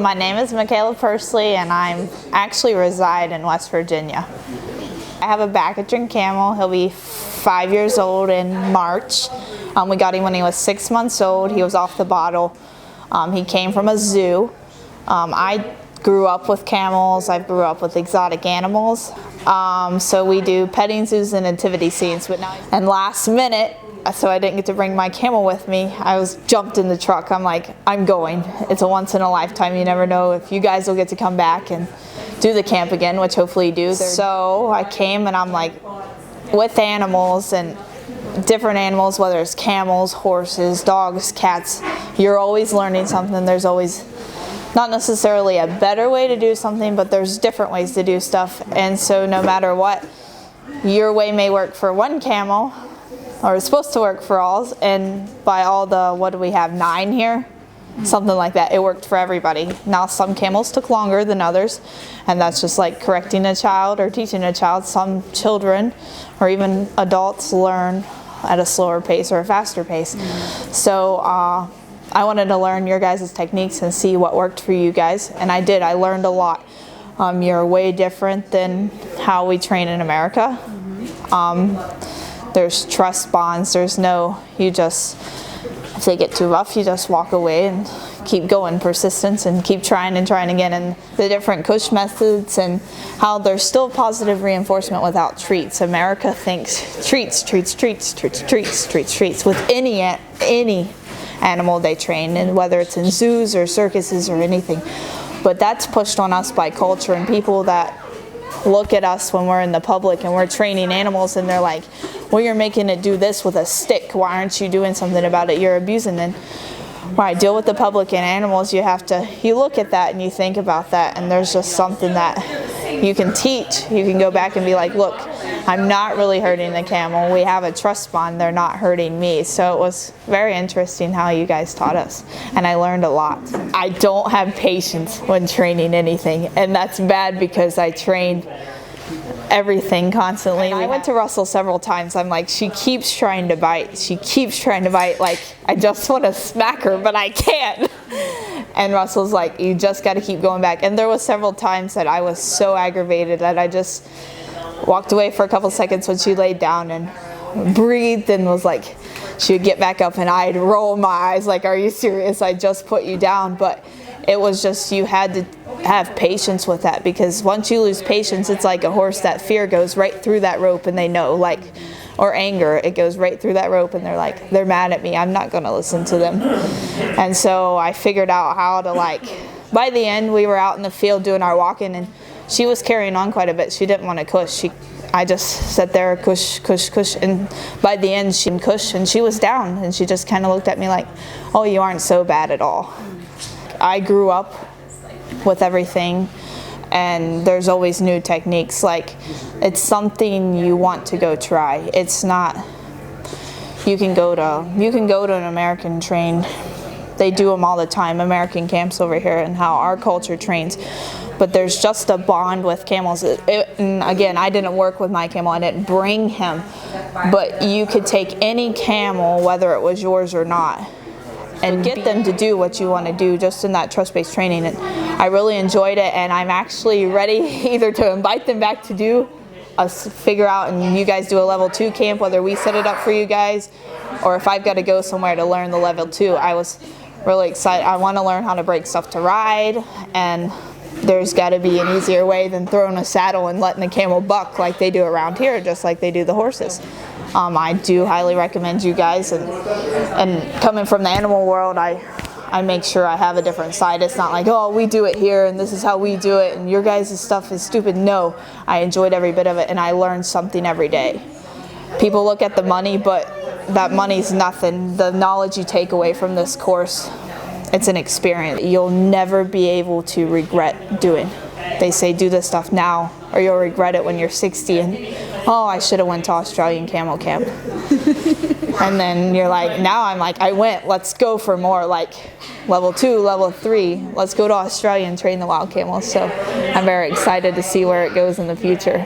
My name is Mikayla Pursley and I actually reside in West Virginia. I have a baggage camel. He'll be 5 years old in March. We got him when he was 6 months old. He was off the bottle. He came from a zoo. I grew up with camels. I grew up with exotic animals. So we do petting zoos and nativity scenes. And last minute, so I didn't get to bring my camel with me, I was jumped in the truck. I'm like, I'm going. It's a once in a lifetime. You never know if you guys will get to come back and do the camp again, which hopefully you do. So I came and I'm like, with animals and different animals, whether it's camels, horses, dogs, cats, you're always learning something. There's always not necessarily a better way to do something, but there's different ways to do stuff. And so no matter what, your way may work for one camel, or it's supposed to work for all, and by all the, what do we have, 9 here? Something like that. It worked for everybody. Now some camels took longer than others, and that's just like correcting a child or teaching a child. Some children or even adults learn at a slower pace or a faster pace. So I wanted to learn your guys' techniques and see what worked for you guys, and I did. I learned a lot. You're way different than how we train in America. There's trust bonds. There's no, you just, if they get too rough, you just walk away and keep going, persistence, and keep trying and trying again. And the different cush methods and how there's still positive reinforcement without treats. America thinks treats with any animal they train, and whether it's in zoos or circuses or anything. But that's pushed on us by culture and people that look at us when we're in the public and we're training animals, and they're like, well, you're making it do this with a stick. Why aren't you doing something about it? You're abusing. And when I deal with the public and animals, you look at that and you think about that, and there's just something that you can teach. You can go back and be like, look, I'm not really hurting the camel. We have a trust bond. They're not hurting me. So it was very interesting how you guys taught us, and I learned a lot. I don't have patience when training anything, and that's bad because I trained everything constantly. I went to Russell several times. I'm like, she keeps trying to bite. She keeps trying to bite. Like, I just want to smack her, but I can't. And Russell's like, you just got to keep going back. And there was several times that I was so aggravated that I just walked away for a couple seconds when she laid down and breathed and was like, she would get back up and I'd roll my eyes like, are you serious? I just put you down. But it was just, you had to have patience with that, because once you lose patience, it's like a horse. That fear goes right through that rope, and they know, like, or anger, it goes right through that rope, and they're like, they're mad at me, I'm not going to listen to them. And so I figured out how to, like, by the end we were out in the field doing our walking, and she was carrying on quite a bit. She didn't want to cush. I just sat there, cush, cush, cush, and by the end she cush, and she was down, and she just kind of looked at me like, oh, you aren't so bad at all. I grew up with everything, and there's always new techniques. Like, it's something you want to go try. It's not, you can go to an American train. They do them all the time, American camps over here, and how our culture trains. But there's just a bond with camels. And again, I didn't work with my camel. I didn't bring him. But you could take any camel, whether it was yours or not, and get them to do what you want to do just in that trust-based training. And I really enjoyed it, and I'm actually ready either to invite them back to do us, figure out, and you guys do a level 2 camp, whether we set it up for you guys, or if I've got to go somewhere to learn the level 2. I was really excited. I want to learn how to break stuff to ride, and there's got to be an easier way than throwing a saddle and letting the camel buck like they do around here, just like they do the horses. I do highly recommend you guys, and coming from the animal world, I make sure I have a different side. It's not like, oh, we do it here and this is how we do it and your guys' stuff is stupid. No, I enjoyed every bit of it, and I learned something every day. People look at the money, but that money's nothing. The knowledge you take away from this course, it's an experience you'll never be able to regret doing. They say do this stuff now or you'll regret it when you're 60 and, oh, I should have went to Australian camel camp. And then you're like, now I'm like, I went, let's go for more, like level 2, level 3, let's go to Australia and train the wild camels. So I'm very excited to see where it goes in the future.